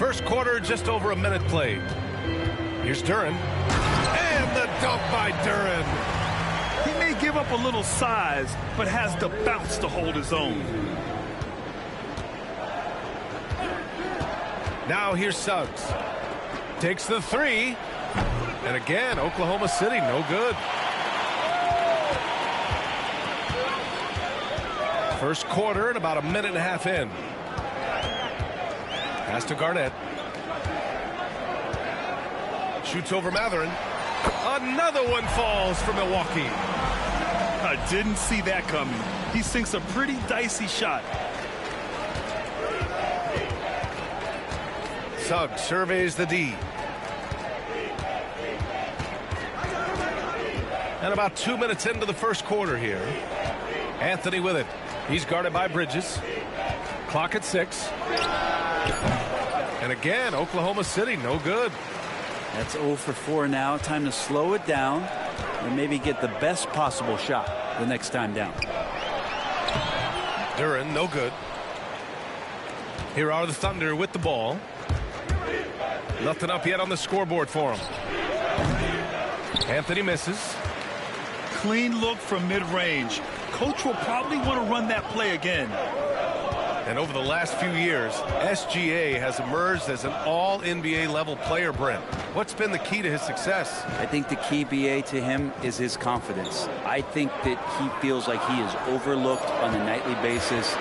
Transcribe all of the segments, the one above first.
First quarter, just over a minute played. Here's Duren. And the dunk by Duren. He may give up a little size, but has the bounce to hold his own. Now here's Suggs. Takes the three. And again, Oklahoma City, no good. First quarter and about a minute and a half in. Pass to Garnett. Shoots over Matherin. Another one falls for Milwaukee. I didn't see that coming. He sinks a pretty dicey shot. Suggs surveys the D. And about 2 minutes into the first quarter here. Anthony with it. He's guarded by Bridges. Clock at 6. And again, Oklahoma City, no good. That's 0 for 4 now. Time to slow it down and maybe get the best possible shot the next time down. Duren, no good. Here are the Thunder with the ball. Nothing up yet on the scoreboard for him. Anthony misses. Clean look from mid-range. Coach will probably want to run that play again. And over the last few years, SGA has emerged as an all-NBA level player, Brent. What's been the key to his success? I think the key, BA, to him is his confidence. I think that he feels like he is overlooked on a nightly basis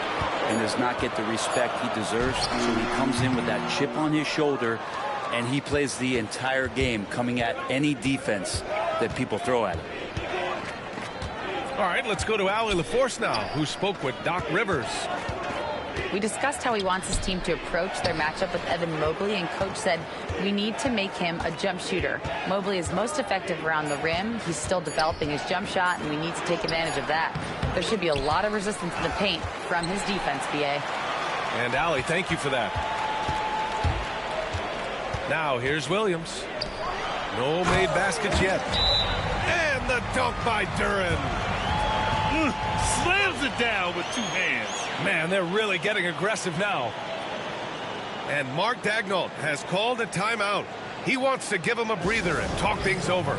and does not get the respect he deserves. So he comes in with that chip on his shoulder, and he plays the entire game, coming at any defense that people throw at him. All right, let's go to Allie LaForce now, who spoke with Doc Rivers. We discussed how he wants his team to approach their matchup with Evan Mobley, and Coach said we need to make him a jump shooter. Mobley is most effective around the rim. He's still developing his jump shot, and we need to take advantage of that. There should be a lot of resistance in the paint from his defense, BA. And Allie, thank you for that. Now here's Williams. No made baskets yet. And the dunk by Duren. Slams it down with 2 hands. Man, they're really getting aggressive now. And Mark Daigneault has called a timeout. He wants to give him a breather and talk things over.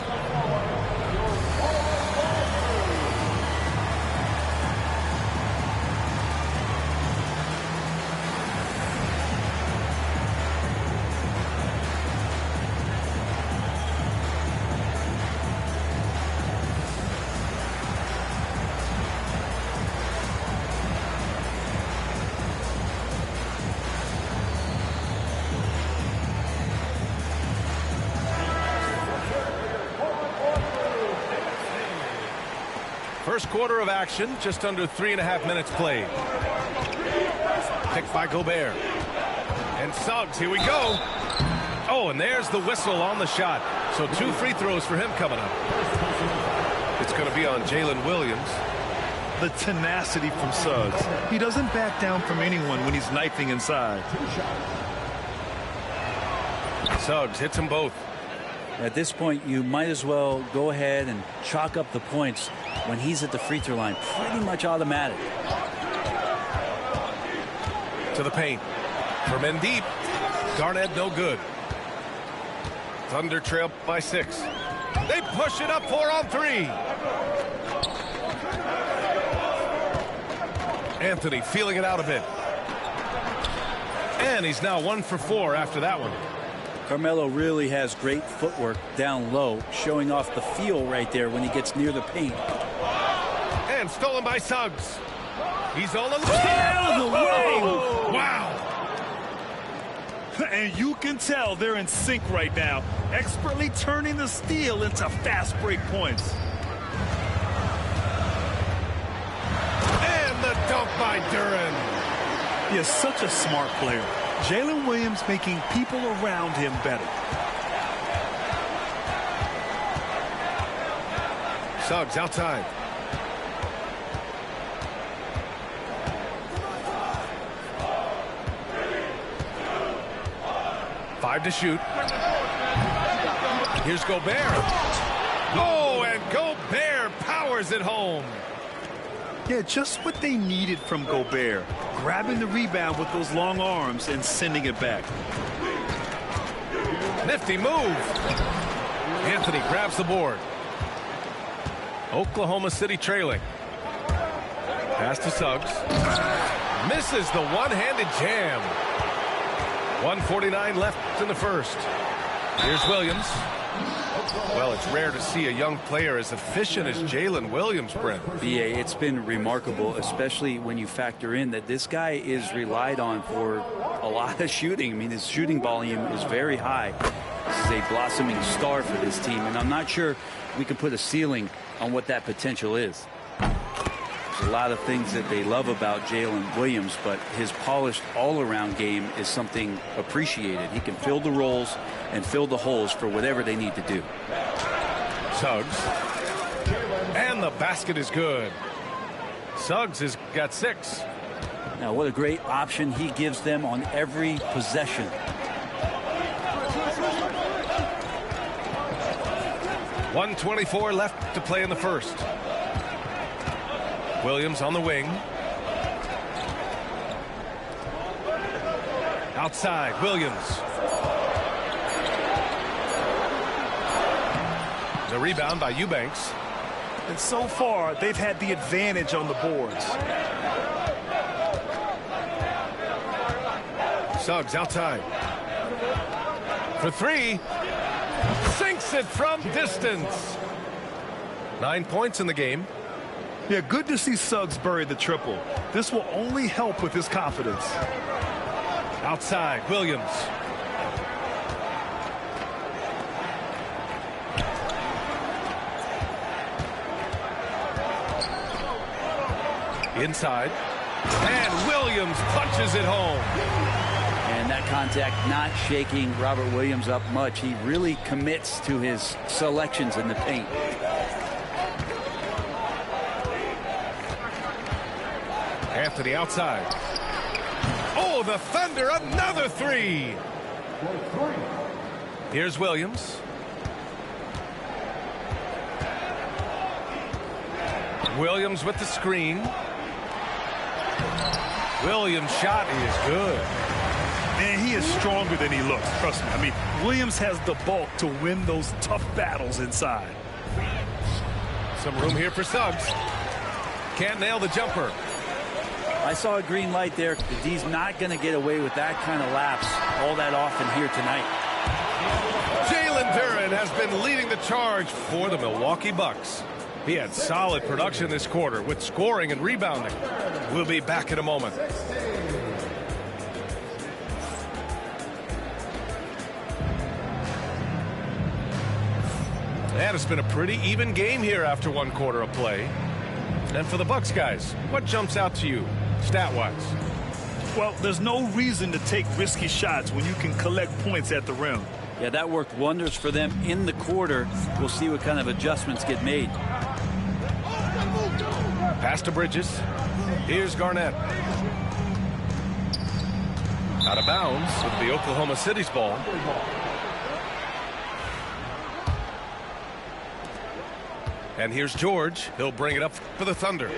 First quarter of action, just under 3.5 minutes played. Picked by Gobert. And Suggs, here we go. Oh, and there's the whistle on the shot. So 2 free throws for him coming up. It's going to be on Jalen Williams. The tenacity from Suggs. He doesn't back down from anyone when he's knifing inside. Suggs hits them both. At this point, you might as well go ahead and chalk up the points when he's at the free throw line. Pretty much automatic. To the paint. From in deep. Garnett no good. Thunder trail by 6. They push it up 4 on 3. Anthony feeling it out a bit. And he's now 1 for 4 after that one. Carmelo really has great footwork down low, showing off the feel right there when he gets near the paint. And stolen by Suggs. He's all alone. Out of the way! Wow. And you can tell they're in sync right now, expertly turning the steal into fast break points. And the dunk by Duren. He is such a smart player. Jalen Williams making people around him better. Suggs outside. Five to shoot. Here's Gobert. Oh, and Gobert powers it home. Yeah, just what they needed from Gobert. Grabbing the rebound with those long arms and sending it back. Nifty move. Anthony grabs the board. Oklahoma City trailing. Pass to Suggs. Misses the one-handed jam. 1:49 left in the first. Here's Williams. Well, it's rare to see a young player as efficient as Jalen Williams, Brent. BA, it's been remarkable, especially when you factor in that this guy is relied on for a lot of shooting. I mean, his shooting volume is very high. This is a blossoming star for this team, and I'm not sure we can put a ceiling on what that potential is. There's a lot of things that they love about Jalen Williams, but his polished all-around game is something appreciated. He can fill the roles and fill the holes for whatever they need to do. Suggs. And the basket is good. Suggs has got 6. Now, what a great option he gives them on every possession. .124 left to play in the first. Williams on the wing. Outside, Williams. The rebound by Eubanks. And so far, they've had the advantage on the boards. Suggs outside. For 3. Sinks it from distance. 9 points in the game. Yeah, good to see Suggs bury the triple. This will only help with his confidence. Outside, Williams. Inside. And Williams punches it home. And that contact not shaking Robert Williams up much. He really commits to his selections in the paint. Anthony outside. Oh, the Thunder, another 3. Here's Williams. Williams with the screen. Williams' shot is good. Man, he is stronger than he looks, trust me. I mean, Williams has the bulk to win those tough battles inside. Some room here for Suggs. Can't nail the jumper. I saw a green light there. He's not going to get away with that kind of lapse all that often here tonight. Jalen Duren has been leading the charge for the Milwaukee Bucks. He had solid production this quarter with scoring and rebounding. We'll be back in a moment. And it's been a pretty even game here after 1 quarter of play. And for the Bucks guys, what jumps out to you, stat-wise? Well, there's no reason to take risky shots when you can collect points at the rim. Yeah, that worked wonders for them in the quarter. We'll see what kind of adjustments get made. Pass to Bridges. Here's Garnett. Out of bounds with the Oklahoma City's ball. And here's George. He'll bring it up for the Thunder.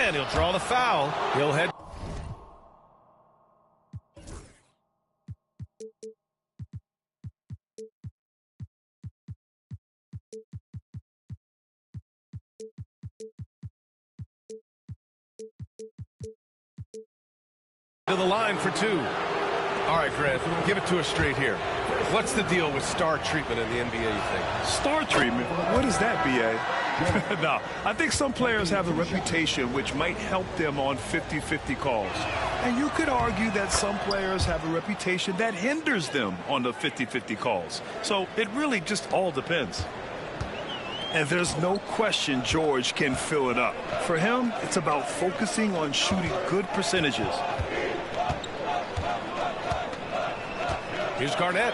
And he'll draw the foul. He'll head. To the line for 2. All right, Grant, give it to us straight here. What's the deal with star treatment in the NBA, you think? Star treatment? What is that, B.A.? No, I think some players have a reputation which might help them on 50-50 calls. And you could argue that some players have a reputation that hinders them on the 50-50 calls. So it really just all depends. And there's no question George can fill it up. For him, it's about focusing on shooting good percentages. Here's Garnett.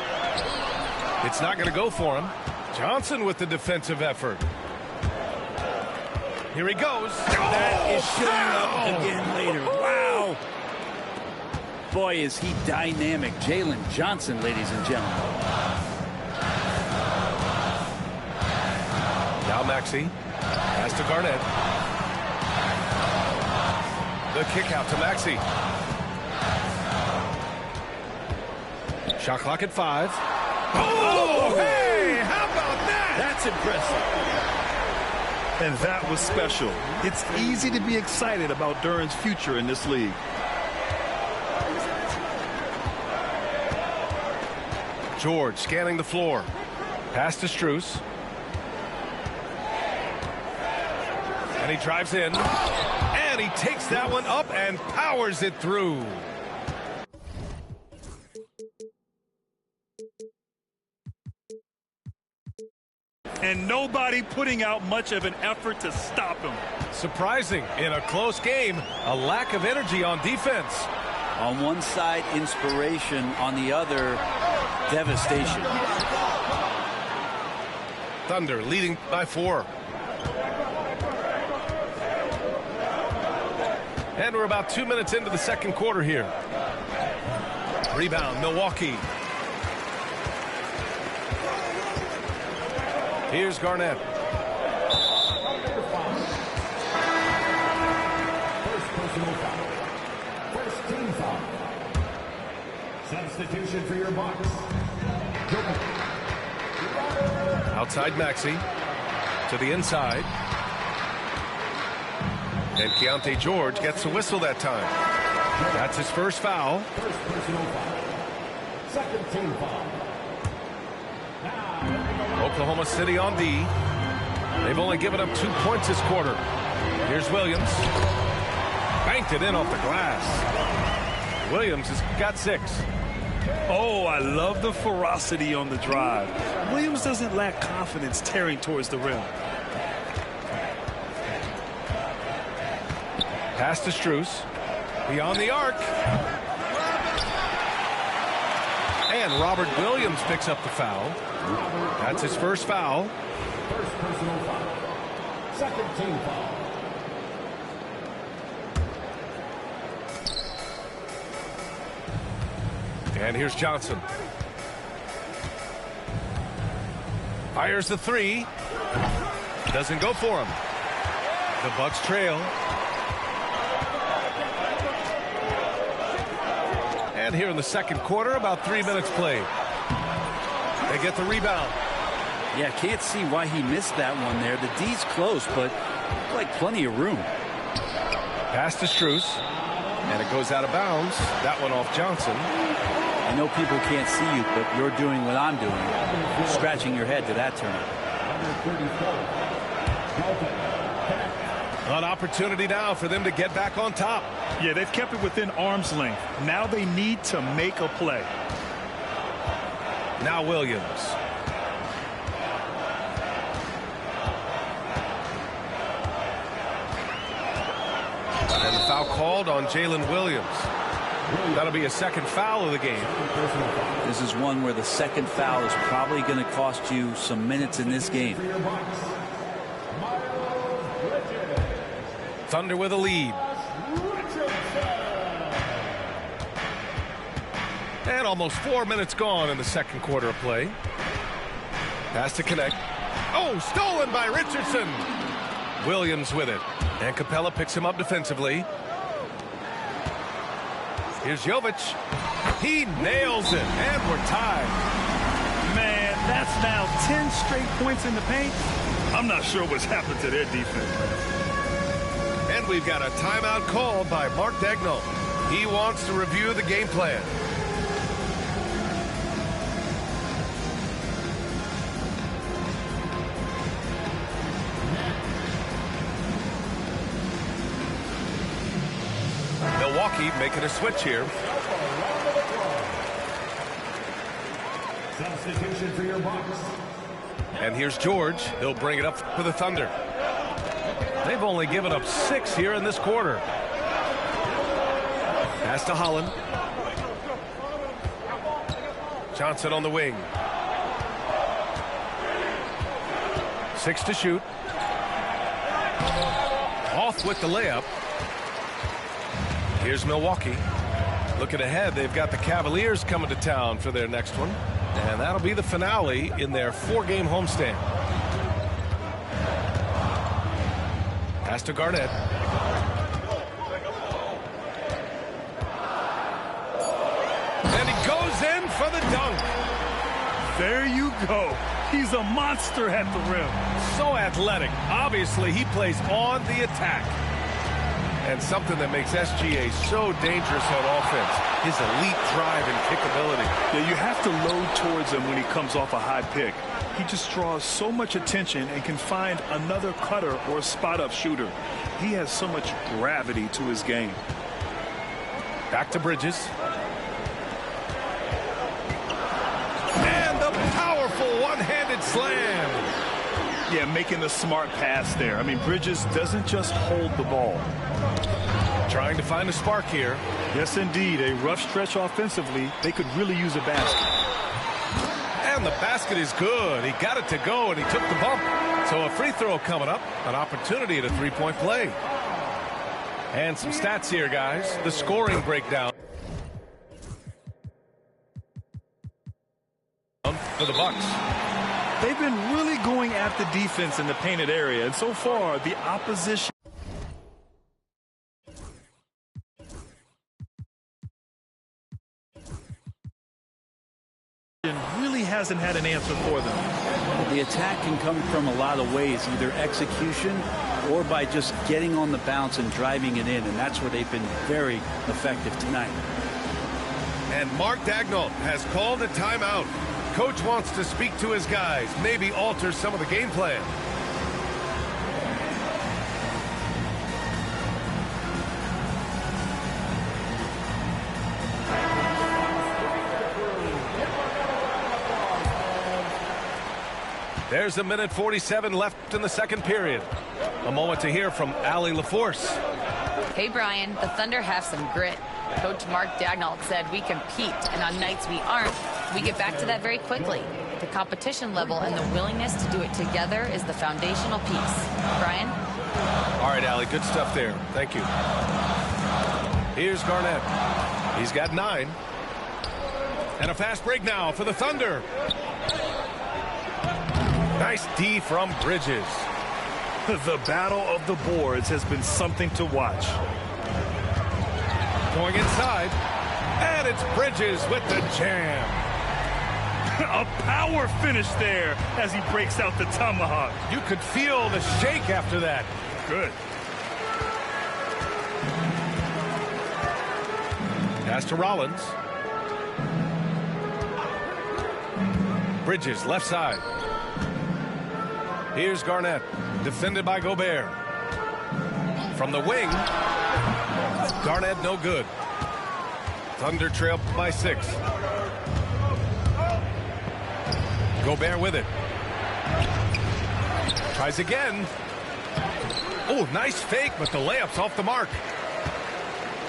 It's not going to go for him. Johnson with the defensive effort. Here he goes. That is showing up again later. Wow. Boy, is he dynamic. Jalen Johnson, ladies and gentlemen. Now Maxey. Pass to Garnett. The kick out to Maxey. Shot clock at 5. Oh, hey, how about that? That's impressive. And that was special. It's easy to be excited about Duran's future in this league. George scanning the floor. Pass to Strus. And he drives in. And he takes that one up and powers it through. And nobody putting out much of an effort to stop him. Surprising in a close game, a lack of energy on defense. On one side, inspiration. On the other, devastation. Thunder leading by 4. And we're about 2 minutes into the second quarter here. Rebound, Milwaukee. Here's Garnett. First personal foul. First team foul. Substitution for your Bucks. Outside Maxey. To the inside. And Keontae George gets a whistle that time. That's his first foul. First personal foul. Second team foul. Oklahoma City on D. They've only given up 2 points this quarter. Here's Williams. Banked it in off the glass. Williams has got 6. Oh, I love the ferocity on the drive. Williams doesn't lack confidence tearing towards the rim. Pass to Strus. Beyond the arc. And Robert Williams picks up the foul. That's his first foul. First personal foul. Second team foul. And here's Johnson. Fires the 3. Doesn't go for him. The Bucks trail. And here in the second quarter, about 3 minutes played. They get the rebound. Yeah, can't see why he missed that one there. The D's close, but like plenty of room. Pass to Strus. And it goes out of bounds. That one off Johnson. I know people can't see you, but you're doing what I'm doing. Scratching your head to that turn. An opportunity now for them to get back on top. Yeah, they've kept it within arm's length. Now they need to make a play. Now Williams. And the foul called on Jalen Williams. That'll be a second foul of the game. This is one where the second foul is probably going to cost you some minutes in this game. Thunder with a lead. And almost 4 minutes gone in the second quarter of play. Pass to connect. Oh, stolen by Richardson. Williams with it. And Capella picks him up defensively. Here's Jovic. He nails it. And we're tied. Man, that's now 10 straight points in the paint. I'm not sure what's happened to their defense. And we've got a timeout called by Mark Daigneault. He wants to review the game plan. Milwaukee making a switch here. Substitution for your Bucks. And here's George. He'll bring it up for the Thunder. They've only given up 6 here in this quarter. Pass to Holland. Johnson on the wing. 6 to shoot. Off with the layup. Here's Milwaukee. Looking ahead, they've got the Cavaliers coming to town for their next one. And that'll be the finale in their 4-game homestand. Pass to Garnett. for the dunk. There you go. He's a monster at the rim. So athletic. Obviously, he plays on the attack. And something that makes SGA so dangerous on offense, his elite drive and kickability. Yeah, you have to load towards him when he comes off a high pick. He just draws so much attention and can find another cutter or spot-up shooter. He has so much gravity to his game. Back to Bridges. And the powerful one-handed slam. Yeah, making the smart pass there. I mean, Bridges doesn't just hold the ball. Trying to find a spark here. Yes, indeed. A rough stretch offensively. They could really use a basket. And the basket is good. He got it to go, and he took the bump. So a free throw coming up. An opportunity at a three-point play. And some stats here, guys. The scoring breakdown for the Bucks. They've been really going at the defense in the painted area, and so far the opposition really hasn't had an answer for them. The attack can come from a lot of ways, either execution or by just getting on the bounce and driving it in, and that's where they've been very effective tonight. And Mark Daigneault has called a timeout. Coach wants to speak to his guys, maybe alter some of the game plan. There's a minute 47 left in the second period. A moment to hear from Allie LaForce. Hey, Brian, the Thunder have some grit. Coach Mark Daigneault said we compete, and on nights we aren't, we get back to that very quickly. The competition level and the willingness to do it together is the foundational piece. Brian? All right, Allie, good stuff there. Thank you. Here's Garnett. He's got 9. And a fast break now for the Thunder. Nice D from Bridges. The battle of the boards has been something to watch. Going inside, and it's Bridges with the jam. A power finish there as he breaks out the tomahawk. You could feel the shake after that. Good. Pass to Rollins. Bridges left side. Here's Garnett, defended by Gobert. From the wing, Garnett no good. Thunder trail by 6. Gobert with it. Tries again. Oh, nice fake, but the layup's off the mark.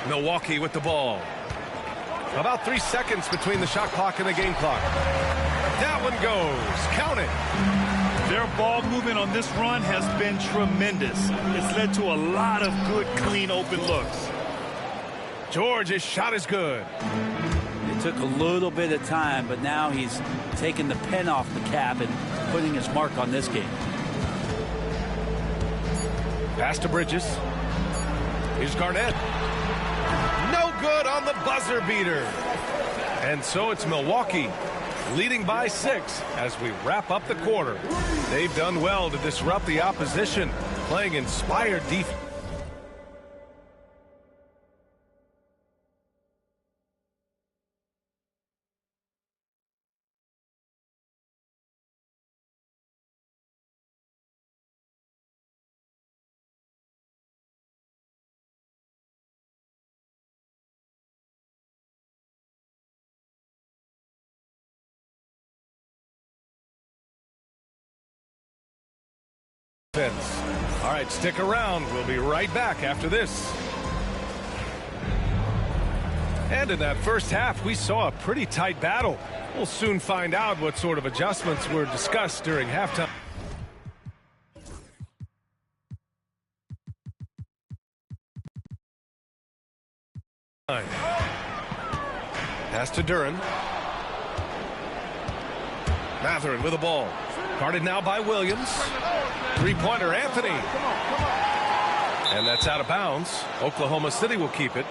Milwaukee with the ball. About 3 seconds between the shot clock and the game clock. That one goes. Count it. Their ball movement on this run has been tremendous. It's led to a lot of good, clean, open looks. George's shot is good. It took a little bit of time, but now he's taking the pen off the cap and putting his mark on this game. Pass to Bridges. Here's Garnett. No good on the buzzer beater. And so it's Milwaukee leading by 6 as we wrap up the quarter. They've done well to disrupt the opposition, playing inspired defense. All right, stick around. We'll be right back after this. And in that first half, we saw a pretty tight battle. We'll soon find out what sort of adjustments were discussed during halftime. Pass to Duren. Mathurin with the ball. Guarded now by Williams. Three-pointer, Anthony. And that's out of bounds. Oklahoma City will keep it.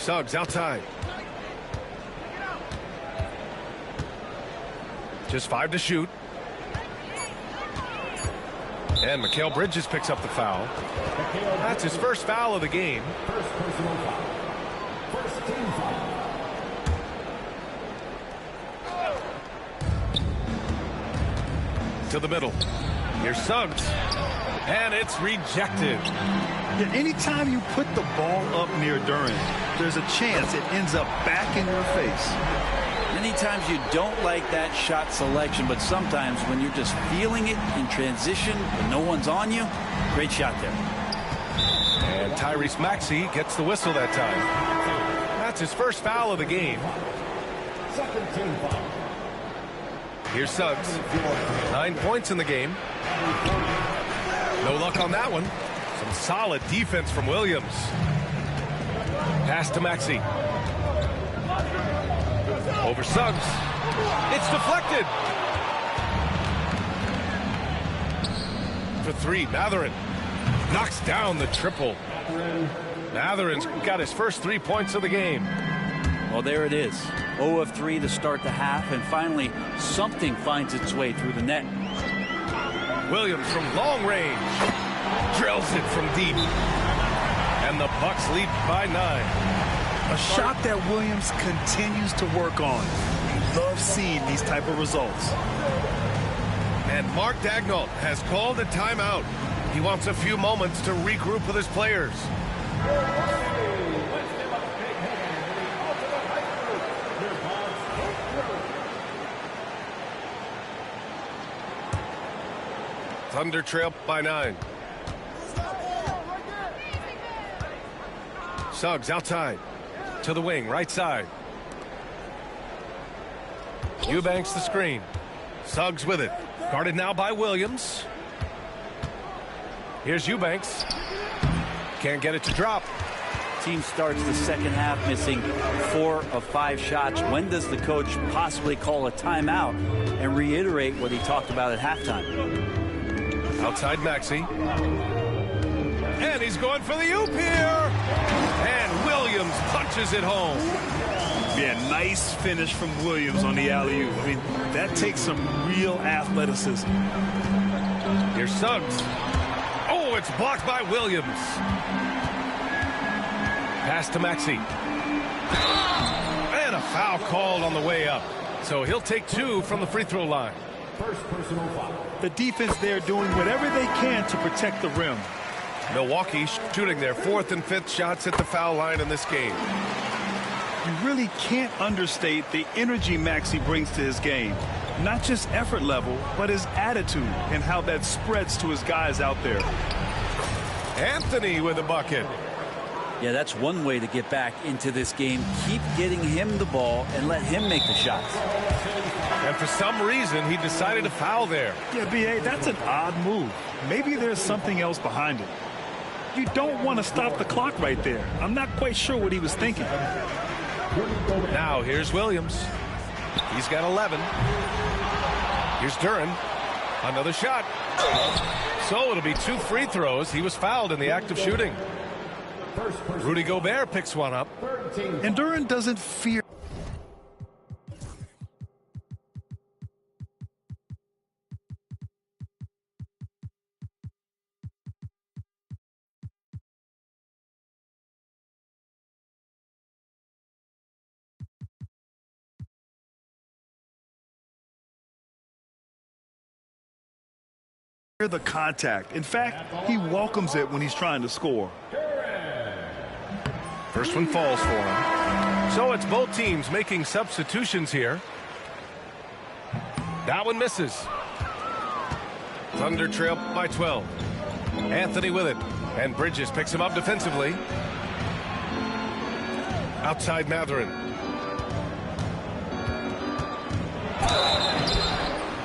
Suggs outside. Just 5 to shoot. And Mikal Bridges picks up the foul. That's his first foul of the game. First personal foul. First team foul. To the middle. Here's Suggs. And it's rejected. Yeah, anytime you put the ball up near Duren, there's a chance it ends up back in your face. Many times you don't like that shot selection, but sometimes when you're just feeling it in transition when no one's on you, great shot there. And Tyrese Maxey gets the whistle that time. That's his first foul of the game. Second team foul. Here's Suggs. 9 points in the game. No luck on that one. Some solid defense from Williams. Pass to Maxey. Over Suggs. It's deflected. For 3, Mathurin knocks down the triple. Mathurin's got his first 3 points of the game. Well, there it is. 0 of 3 to start the half, and finally something finds its way through the net. Williams from long range drills it from deep. And the Bucks lead by 9. A shot that Williams continues to work on. We love seeing these type of results. And Mark Daigneault has called a timeout. He wants a few moments to regroup with his players. Thunder trail by 9. Suggs outside. To the wing, right side. Eubanks the screen. Suggs with it. Guarded now by Williams. Here's Eubanks. Can't get it to drop. Team starts the second half missing 4 of 5 shots. When does the coach possibly call a timeout and reiterate what he talked about at halftime? Outside Maxey. And he's going for the oop here. And Williams punches it home. Yeah, nice finish from Williams on the alley-oop. I mean, that takes some real athleticism. Here's Suggs. Oh, it's blocked by Williams. Pass to Maxey. And a foul called on the way up. So he'll take 2 from the free throw line. First personal foul. The defense there doing whatever they can to protect the rim. Milwaukee shooting their 4th and 5th shots at the foul line in this game. You really can't understate the energy Maxey brings to his game. Not just effort level, but his attitude and how that spreads to his guys out there. Anthony with a bucket. Yeah, that's one way to get back into this game. Keep getting him the ball and let him make the shots. And for some reason, he decided to foul there. Yeah, B.A., that's an odd move. Maybe there's something else behind it. You don't want to stop the clock right there. I'm not quite sure what he was thinking. Now here's Williams. He's got 11. Here's Duren. Another shot. So it'll be 2 free throws. He was fouled in the act of shooting. Rudy Gobert picks one up. And Duren doesn't fear. The contact. In fact, he welcomes it when he's trying to score. First one falls for him. So it's both teams making substitutions here. That one misses. Thunder trail by 12. Anthony with it. And Bridges picks him up defensively. Outside Mathurin.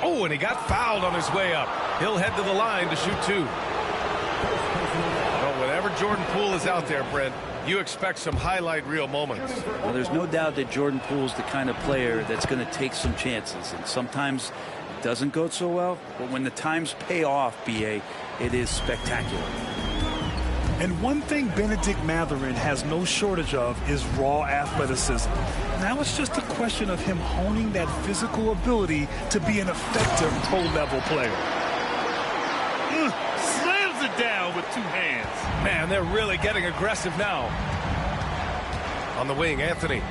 Oh, and he got fouled on his way up. He'll head to the line to shoot 2. Well, whenever Jordan Poole is out there, Brent, you expect some highlight reel moments. Well, there's no doubt that Jordan Poole's the kind of player that's going to take some chances. And sometimes it doesn't go so well. But when the times pay off, B.A., it is spectacular. And one thing Benedict Mathurin has no shortage of is raw athleticism. Now it's just a question of him honing that physical ability to be an effective pro-level player. Slams it down with 2 hands. Man, they're really getting aggressive now. On the wing, Anthony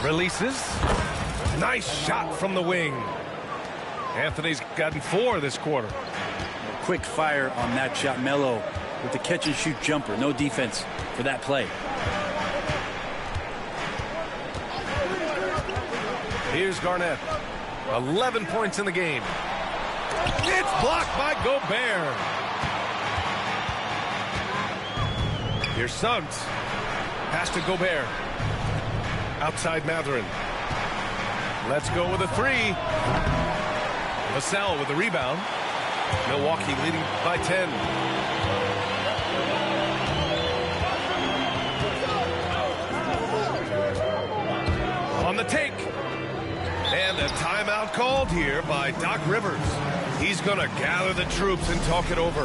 releases. Nice shot from the wing. Anthony's gotten 4 this quarter. Quick fire on that shot. Melo with the catch-and-shoot jumper. No defense for that play. Here's Garnett. 11 points in the game. It's blocked by Gobert. Here's Suggs. Pass to Gobert. Outside Mathurin. Let's go with a 3. Vassell with the rebound. Milwaukee leading by 10. On the take. And a timeout called here by Doc Rivers. He's going to gather the troops and talk it over.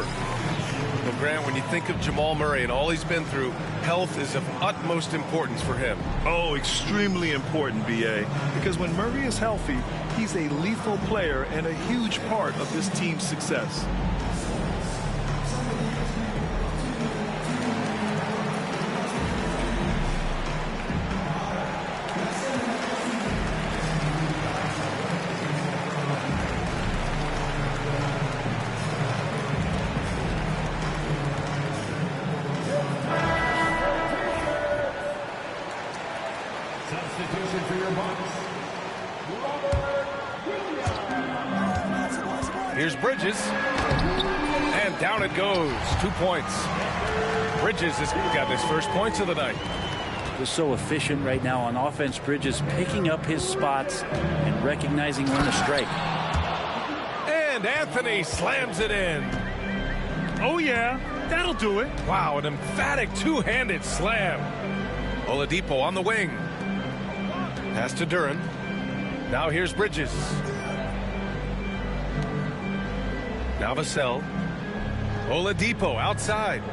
Well, Grant, when you think of Jamal Murray and all he's been through, health is of utmost importance for him. Oh, extremely important, B.A. Because when Murray is healthy, he's a lethal player and a huge part of this team's success. Substitution for your Bucks. Here's Bridges. And down it goes. 2 points. Bridges has got his first points of the night. Just so efficient right now on offense. Bridges picking up his spots and recognizing when to strike. And Anthony slams it in. Oh, yeah, that'll do it. Wow, an emphatic two-handed slam. Oladipo on the wing. Pass to Duran. Now here's Bridges. Now Vassell. Oladipo outside.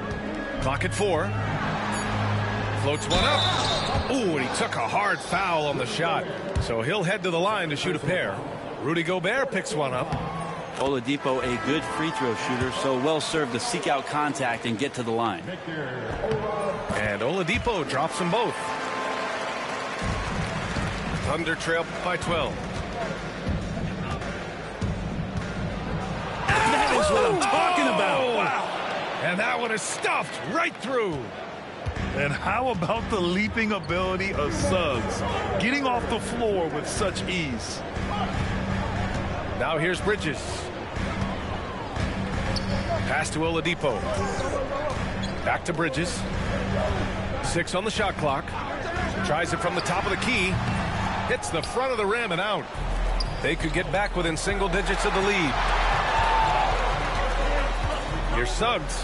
Clock at 4. Floats one up. Ooh, and he took a hard foul on the shot. So he'll head to the line to shoot a pair. Rudy Gobert picks one up. Oladipo, a good free throw shooter, so well served to seek out contact and get to the line. And Oladipo drops them both. Thunder trail by 12. That is what I'm talking about. Wow. And that one is stuffed right through. And how about the leaping ability of Suggs, getting off the floor with such ease? Now here's Bridges. Pass to Oladipo. Back to Bridges. 6 on the shot clock. Tries it from the top of the key. Hits the front of the rim and out. They could get back within single digits of the lead. Here's Suggs.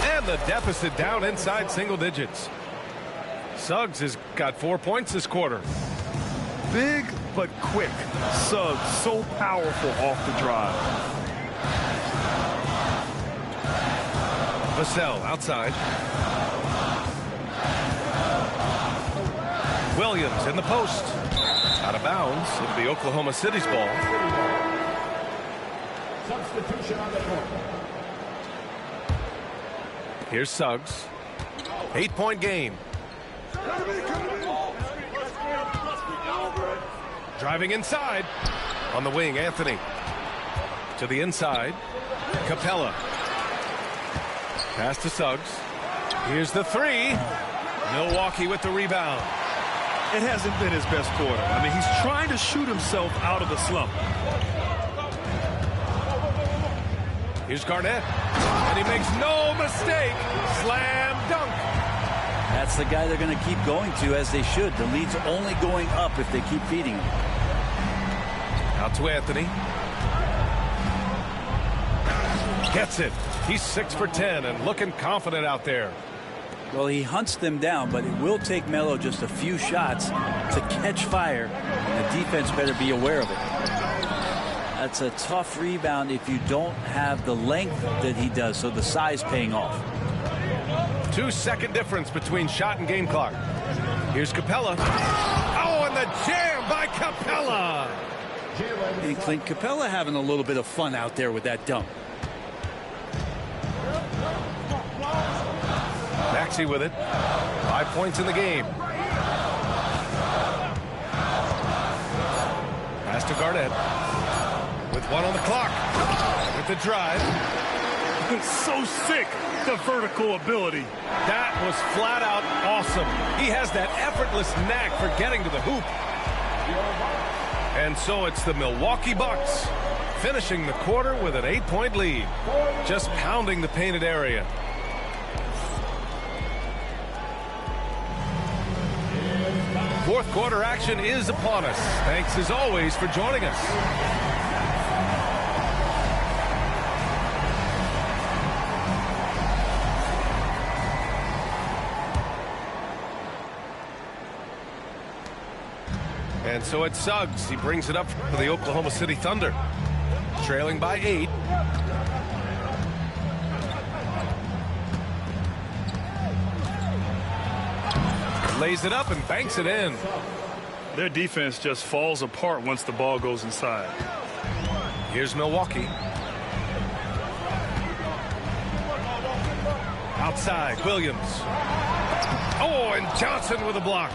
And the deficit down inside single digits. Suggs has got 4 points this quarter. Big but quick. Suggs so powerful off the drive. Vassell outside. Williams in the post. Out of bounds. It'll be Oklahoma City's ball. Substitution on the court. Here's Suggs. 8-point game. Driving inside. On the wing, Anthony. To the inside. Capella. Pass to Suggs. Here's the 3. Milwaukee with the rebound. It hasn't been his best quarter. I mean, he's trying to shoot himself out of the slump. Here's Garnett. And he makes no mistake. Slam dunk. That's the guy they're going to keep going to, as they should. The lead's only going up if they keep feeding him. Out to Anthony. Gets it. He's 6 for 10 and looking confident out there. Well, he hunts them down, but it will take Melo just a few shots to catch fire. And the defense better be aware of it. That's a tough rebound if you don't have the length that he does, so the size paying off. 2-second difference between shot and game clock. Here's Capella. Oh, and the jam by Capella. And Clint Capella having a little bit of fun out there with that dunk. Maxey with it. 5 points in the game. Pass to Garnett. With 1 on the clock. With the drive. It's so sick, the vertical ability. That was flat out awesome. He has that effortless knack for getting to the hoop. And so it's the Milwaukee Bucks finishing the quarter with an 8-point lead. Just pounding the painted area. Fourth quarter action is upon us. Thanks as always for joining us. And so it's Suggs. He brings it up for the Oklahoma City Thunder. Trailing by 8. Lays it up and banks it in. Their defense just falls apart once the ball goes inside. Here's Milwaukee. Outside, Williams. Oh, and Johnson with a block.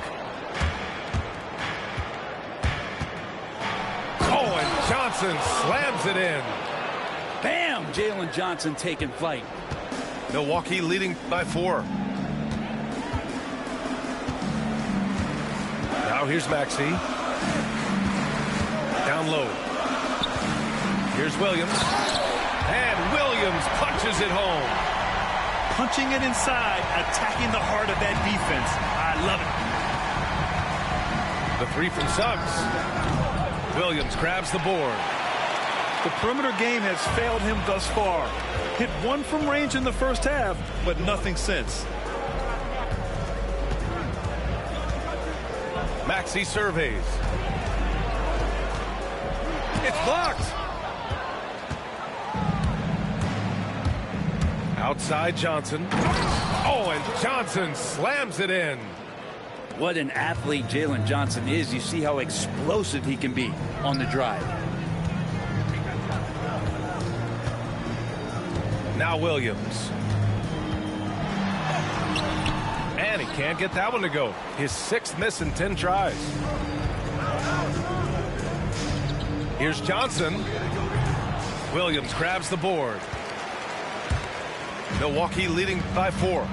Oh, and Johnson slams it in. Bam! Jalen Johnson taking flight. Milwaukee leading by 4. Now here's Maxey. Down low. Here's Williams. And Williams punches it home. Punching it inside, attacking the heart of that defense. I love it. The 3 from Suggs. Williams grabs the board. The perimeter game has failed him thus far. Hit 1 from range in the first half, but nothing since. Maxey surveys. It's blocked. Outside Johnson. Oh, and Johnson slams it in. What an athlete Jalen Johnson is. You see how explosive he can be on the drive. Now Williams. And he can't get that one to go. His 6th miss in 10 tries. Here's Johnson. Williams grabs the board. Milwaukee leading by 4.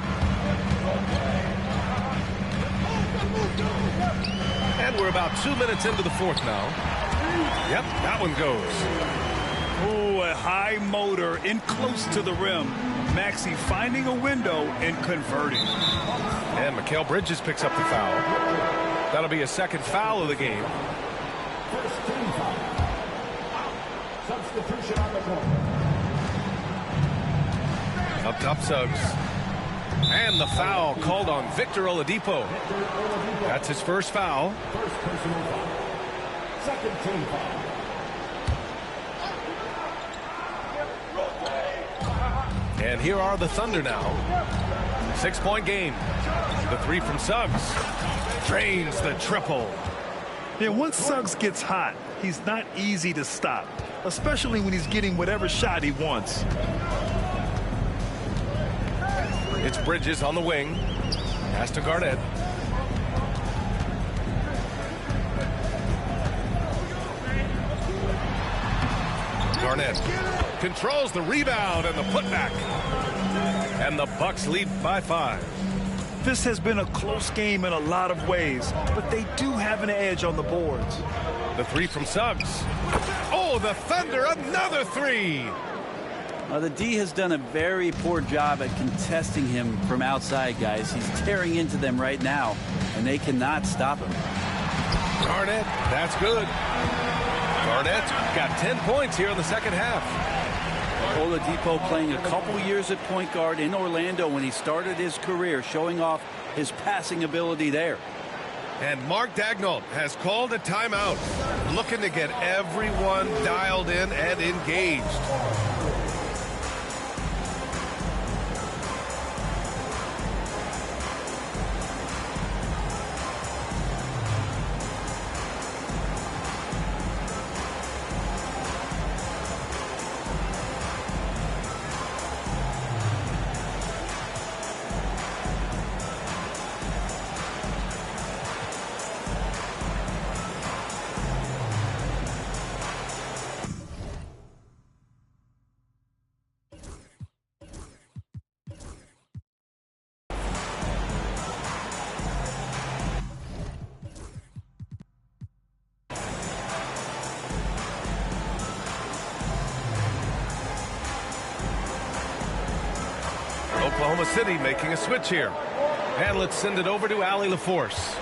And we're about 2 minutes into the fourth now. Yep, that one goes. Ooh, a high motor in close to the rim. Maxey finding a window and converting. And Mikal Bridges picks up the foul. That'll be a 2nd foul of the game. First team foul. Substitution on the court. Up top Suggs. And the foul called on Victor Oladipo. That's his first foul. First personal foul. Second team foul. And here are the Thunder now. 6-point game. The 3 from Suggs. Drains the triple. Yeah, once Suggs gets hot, he's not easy to stop, especially when he's getting whatever shot he wants. It's Bridges on the wing. Pass to Garnett. Garnett controls the rebound and the putback. And the Bucks lead by 5. This has been a close game in a lot of ways, but they do have an edge on the boards. The 3 from Suggs. Oh, the Thunder, another 3. The D has done a very poor job at contesting him from outside, guys. He's tearing into them right now, and they cannot stop him. Garnett, that's good. Garnett got 10 points here in the second half. Oladipo playing a couple years at point guard in Orlando when he started his career, showing off his passing ability there. And Mark Daigneault has called a timeout, looking to get everyone dialed in and engaged. Oklahoma City making a switch here. And let's send it over to Allie LaForce.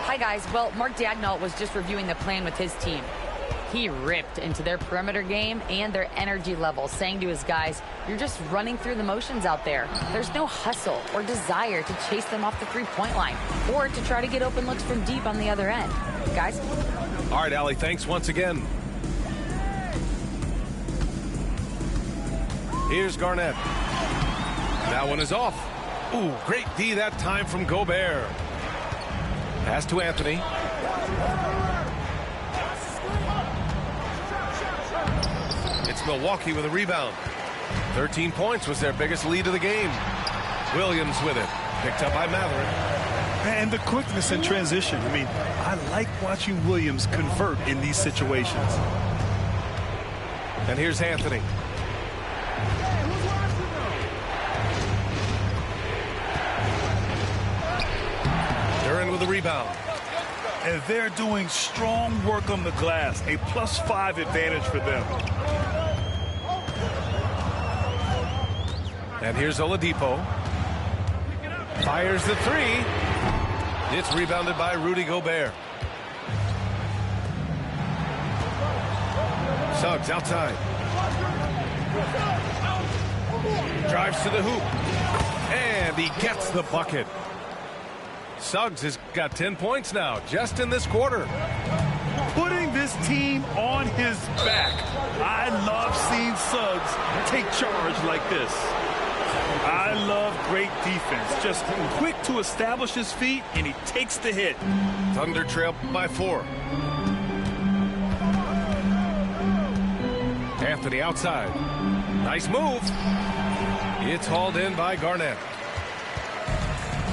Hi, guys. Well, Mark Dagnall was just reviewing the plan with his team. He ripped into their perimeter game and their energy level, saying to his guys, you're just running through the motions out there. There's no hustle or desire to chase them off the three-point line or to try to get open looks from deep on the other end. Guys? All right, Allie, thanks once again. Here's Garnett. That one is off. Ooh, great D that time from Gobert. Pass to Anthony. It's Milwaukee with a rebound. 13 points was their biggest lead of the game. Williams with it. Picked up by Matherin. And the quickness in transition. I mean, I like watching Williams convert in these situations. And here's Anthony. Duren with a rebound. And they're doing strong work on the glass. A +5 advantage for them. And here's Oladipo. Fires the three. It's rebounded by Rudy Gobert. Suggs outside. Drives to the hoop. And he gets the bucket. Suggs has got 10 points now, just in this quarter. Putting this team on his back. I love seeing Suggs take charge like this. I love great defense. Just quick to establish his feet, and he takes the hit. Thunder trail by 4. Anthony outside. Nice move. It's hauled in by Garnett.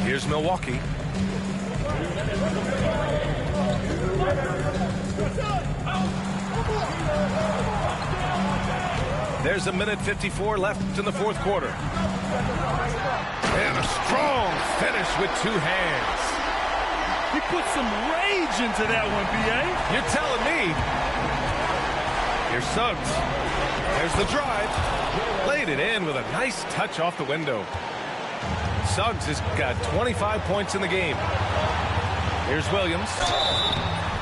Here's Milwaukee. There's 1:54 left in the fourth quarter. And a strong finish with 2 hands. He put some rage into that one, B.A. You're telling me. Here's Suggs. There's the drive. Laid it in with a nice touch off the window. Suggs has got 25 points in the game. Here's Williams.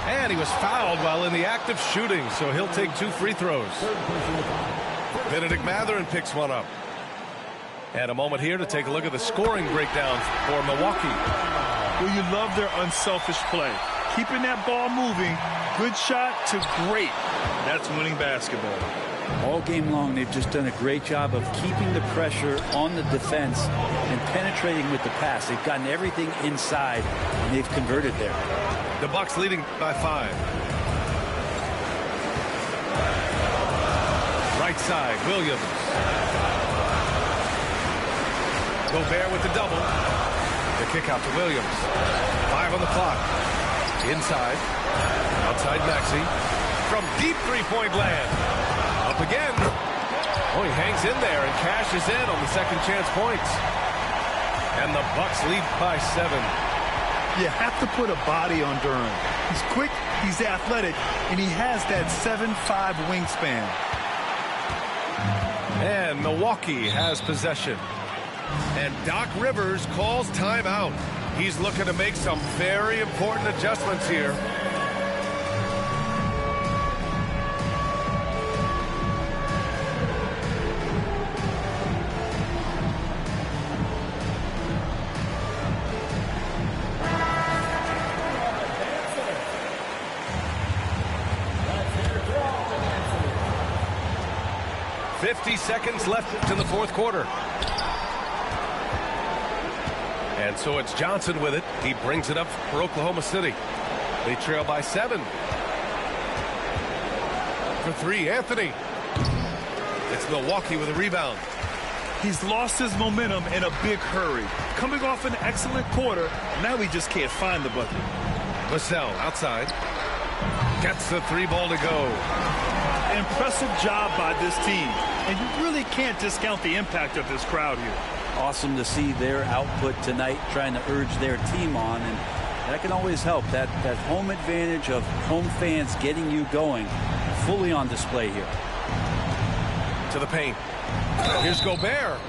And he was fouled while in the act of shooting, so he'll take 2 free throws. Benedict Matherin picks one up. And a moment here to take a look at the scoring breakdowns for Milwaukee. Well, you love their unselfish play. Keeping that ball moving, good shot to great. That's winning basketball. All game long, they've just done a great job of keeping the pressure on the defense and penetrating with the pass. They've gotten everything inside, and they've converted there. The Bucks leading by 5. Right side, Williams. Gobert with the double. The kick out to Williams. 5 on the clock. Inside. Outside Maxey. From deep three-point land. Up again. Oh, he hangs in there and cashes in on the second chance points. And the Bucks lead by 7. You have to put a body on Duren. He's quick, he's athletic, and he has that 7'5" wingspan. And Milwaukee has possession. And Doc Rivers calls timeout. He's looking to make some very important adjustments here. Seconds left in the fourth quarter. And so it's Johnson with it. He brings it up for Oklahoma City. They trail by 7. For 3, Anthony. It's Milwaukee with a rebound. He's lost his momentum in a big hurry. Coming off an excellent quarter, now he just can't find the bucket. Vassell outside. Gets the 3-ball to go. Impressive job by this team. And you really can't discount the impact of this crowd here. Awesome to see their output tonight, trying to urge their team on, and that can always help. That home advantage of home fans getting you going, fully on display here. To the paint. Here's Gobert.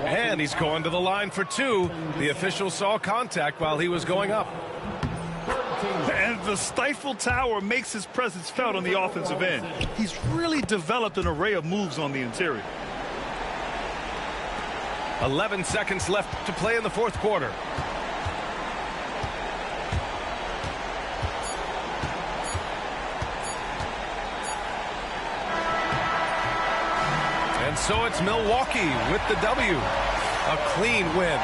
And he's going to the line for two. The official saw contact while he was going up. And the stifle tower makes his presence felt on the offensive end. He's really developed an array of moves on the interior. 11 seconds left to play in the fourth quarter. And so it's Milwaukee with the W. A clean win.